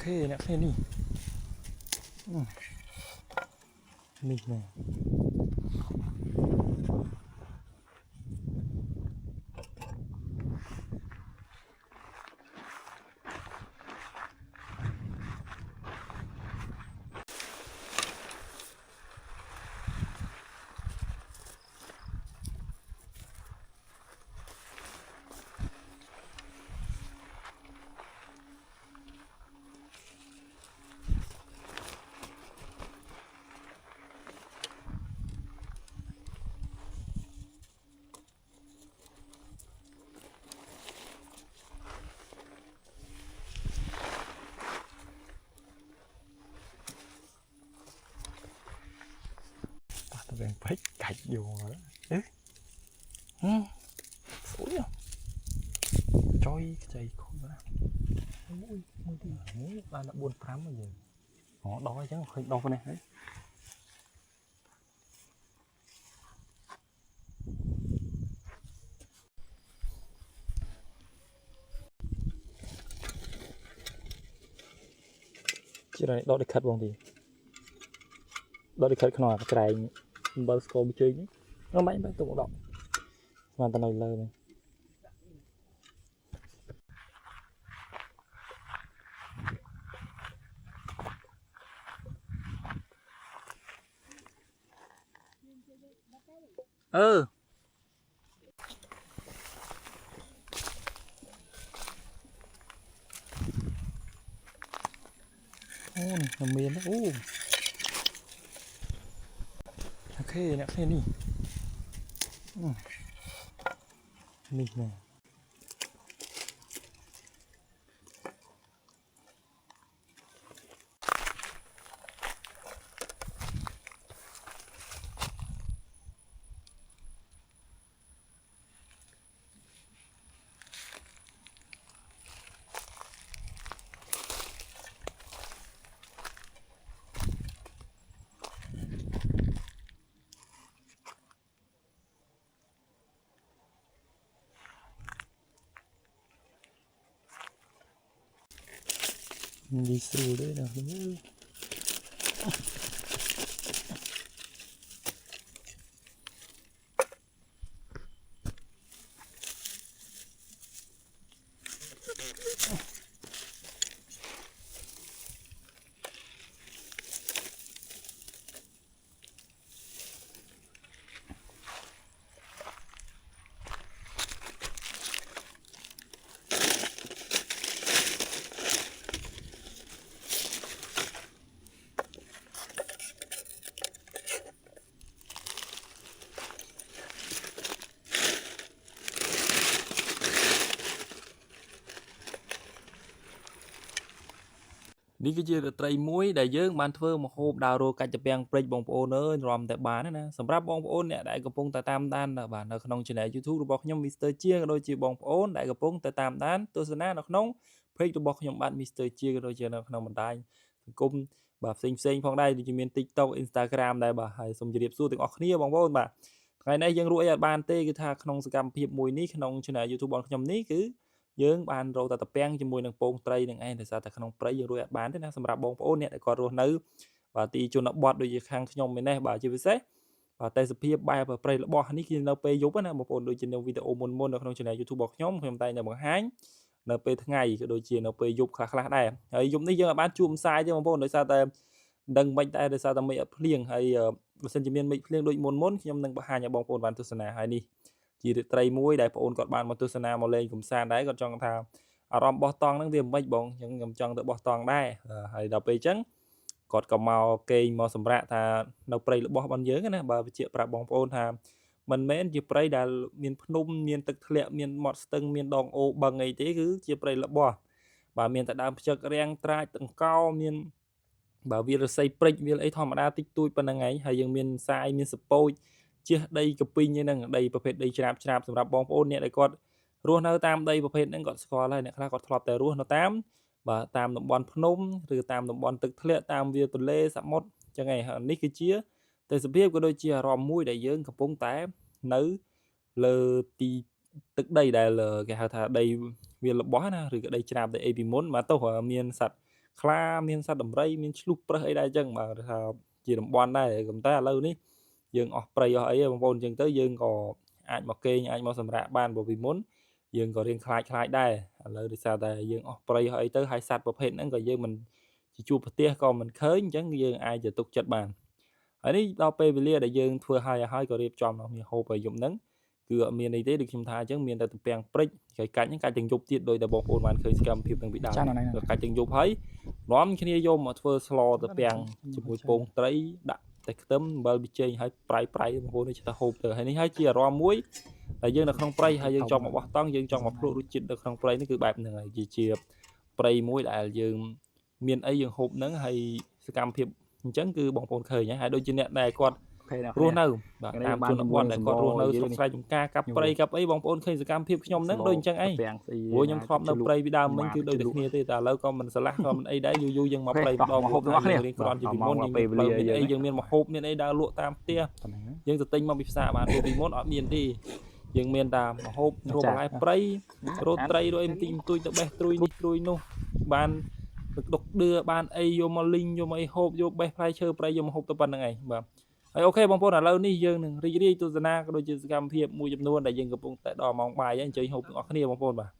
nè khe nè nè nè phải cạch vô rồi sủi à trôi chạy con đó mũi ba đã buồn lắm bây giờ họ đói chứ không đói này đấy chứ này đói để khát bông thì đói để khát khăn nào cái này bơ sco bị chơi nó mấy mấy tụng động mà tao nói lời này này miền đó nè khe nè nè đi sưu đấy nàoនេះគឺជាត្រីមួយដែលយើងបានធ្វើមកហូបដើររកកាច់ពាំងព្រិចបងប្អូនអើយរំតែបានណាសម្រាប់បងប្អូនអ្នកដែលកំពុងតែតាមដានបាទនៅក្នុង channel YouTube របស់ខ្ញុំ Mr. ជាក៏ដូចជាបងប្អូនដែលកំពុងតែតាមដានទស្សនានៅក្នុង page របស់ខ្ញុំបាទ Mr. ជាក៏ដូចជានៅក្នុងបណ្ដាញសង្គមបាទផ្សេងផងដែរដូចជាមាន TikTok Instagram ដែរបាទហើយសូមជម្រាបសួរទាំងអស់គ្នាបងប្អូនបាទថ្ងៃនេះយើងរួចអីអត់បានទេគឺថាក្នុងសកម្មភាពមួយនេះក្នុង channel YouTube របស់ខ្ញុំនេះគឺយើងបានរកតែតាពាំងជាមួយនឹងពងត្រីនឹងឯងដោយសារតែក្នុងព្រៃយើងរួចអត់បានទេណាសម្រាប់បងប្អូនអ្នកដែលគាត់រស់នៅបាទទីជនបទដូចជាខាងខ្ញុំឯនេះបាទជាពិសេសបាទទេសភាពបែបព្រៃរបស់នេះគឺនៅពេលយប់ណាបងប្អូនដូចជានៅវីដេអូមុននៅក្នុង channel YouTube របស់ខ្ញុំតែងតែបង្ហាញនៅពេលថ្ងៃក៏ដូចជានៅពេលយប់ខ្លះដែរហើយយប់នេះយើងអាចបានជួបផ្សាយទេបងប្អូនដោយសារតែដឹងមិនដែរដោយសារតែមេឃភ្លៀងហើយបើសិនជាមានមេឃភ្លៀងដូចមុនខ្ញុំនឹងបង្ហាញឲ្យបងប្អូនបានទស្សនាហើយនេះជាត្រីមួយដែលបងប្អូនគាត់បានមកទស្សនាមកលេងកំសាន្តដែរគាត់ចង់ថាអារម្មណ៍បោះតង់ហ្នឹងវាមិនបងខ្ញុំចង់ទៅបោះតង់ដែរហើយដល់ពេលអញ្ចឹងគាត់ក៏មកគេងមកសម្រាប់ថានៅព្រៃរបស់របស់យើងណាបើវិជាប្រាប់បងប្អូនថាមិនមែនជាព្រៃដែលមានភ្នំមានទឹកធ្លាក់មានមាត់ស្ទឹងមានដងអូបឹងអីទេគឺជាព្រៃរបស់បាទមានតែដើមផ្ចឹករាំងត្រាចតង្កោមានបាទវារស័យព្រិចវាអីធម្មតាតិចតួចប៉ុណ្្នឹងឯងហើយយើងមានសាយមានសពូចជះដីកពីងហ្នឹងដីប្រភេទដីច្រាបសម្រាប់បងប្អូនអ្នកដែលគាត់រស់នៅតាមដីប្រភេទហ្នឹងគាត់ស្គាល់ហើយអ្នកខ្លះគាត់ធ្លាប់តែរស់នៅតាមបាទតាមតំបន់ភ្នំឬតាមតំបន់ទឹកធ្លាក់តាមវាលទន្លេសមុទ្រអញ្ចឹងឯងនេះគឺជាទេសភាពក៏ដូចជាអារម្មណ៍មួយដែលយើងកំពុងតែនៅលើទីទឹកដីដែលគេហៅថាដីវារបស់ណាឬក៏ដីច្រាបដីអីពីមុនមកទោះមានសត្វ ខ្លាមានសត្វដំរីមានឆ្លុះប្រើសអីដែរអញ្ចឹងបាទថាជាតំបន់ដែរប៉ុន្តែឥឡូវនេះយើងអស់ព្រៃអស់អីបងប្អូនអញ្ចឹងទៅយើងក៏អាចមកគេងអាចមកសម្រាកបានព្រោះពីមុនយើងក៏រៀងខ្លាចដែរឥឡូវដោយសារតែយើងអស់ព្រៃអស់អីទៅហើយសត្វប្រភេទហ្នឹងក៏យើងមិនជួបប្រទះក៏មិនឃើញអញ្ចឹងយើងអាចទៅទុកចិត្តបានហើយនេះដល់ពេលវេលាដែលយើងធ្វើហើយក៏រៀបចំគ្នាហូបឲ្យយប់ហ្នឹងគឺអត់មានអីទេដូចខ្ញុំថាអញ្ចឹងមានតែទំពាំងព្រិចហើយកាច់ហ្នឹងកាច់ទាំងយប់ទៀតដោយតែបងប្អូនបានឃើញសកម្មភាពទាំងពីដើមកាច់ទាំងយប់ហើយនាំគ្នាយកមកធ្វើស្លទំពាំងជាមួយពងត្រីដាក់តែខ្ទឹមអំបិលប៊ីចេងហើយប្រៃបងប្អូននេះចិត្តហូបទៅហើយនេះហើយជាអារម្មណ៍មួយដែលយើងនៅក្នុងព្រៃហើយយើងចង់មកបោះតង់យើងចង់មកភ្លក់រសជាតិនៅក្នុងព្រៃនេះគឺបែបហ្នឹងហើយជាព្រៃមួយដែលយើងមានអីយើងហូបហ្នឹងហើយសកម្មភាពអញ្ចឹងគឺបងប្អូនឃើញហើយដូចជាអ្នកដែលគាត់រស់នៅបាទតាមជនបទដែលគាត់រស់នៅស្រុកស្រែចម្ការកាប់ព្រៃកាប់អីបងប្អូនឃើញសកម្មភាពខ្ញុំហ្នឹងដូចអញ្ចឹងអីព្រោះខ្ញុំធ្លាប់នៅព្រៃពីដើមមិញគឺដូចតែគ្នាទេតែឥឡូវក៏មិនស្រឡះក៏មិនអីដែរយូរយើងមកព្រៃម្ដងហូបទាំងអស់គ្នារៀងគ្រាន់ជាពីមុនយើងមានអីយើងមានមកហូបមានអីដើរលក់តាមផ្ទះយើងទៅទិញមកពីផ្សារបានពីមុនអត់មានទេយើងមានតែមកហូបរកបន្លែព្រៃរោត្រីរកអីបន្តិចបន្តួចទៅបេះត្រួយនេះត្រួយនោះបានទឹកដុកដឿបានអីយកមកលីងយកមកអីហូបយកបេះផ្លែឈើព្រៃយកមកហូបទៅប៉ុណ្្នឹងឯងបាទហើយអូខេបងប្អូនឥឡូវនេះយើងនឹងរីករាយទស្សនាក៏ដូចជាសកម្មភាពមួយចំនួនដែលយើងកំពុងតែដល់ម៉ោងបាយហើយអញ្ជើញហូបទាំងអស់គ្នាបងប្អូនបាទ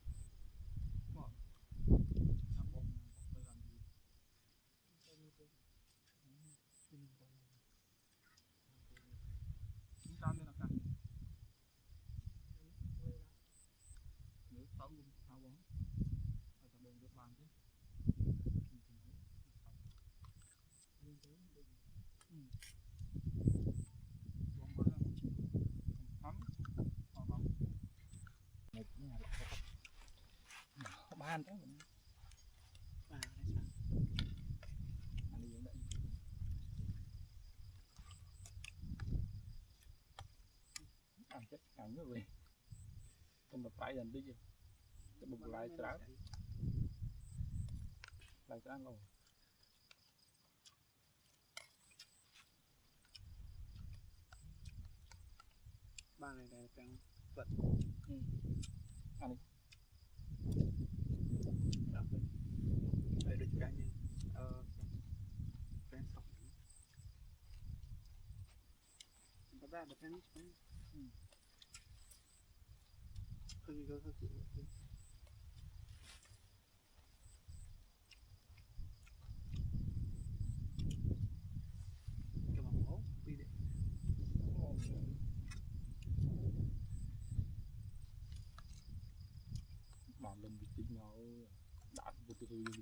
បានទៅបាទអានេះយើងដាក់អាចិត្តខាងនោះវិញខ្ញុំទៅប្រៃដល់តិចទៅបុកឡាយច្រើនឡាយច្រើនឡូបានហើយតែទាំងពិតអានេះដាក់វិញហើយដូចកាញ់ពេនសក់ប៉ុន្តែតែពេនគឺបានលំតិចមកដាក់ពុទ្ធទៅយើង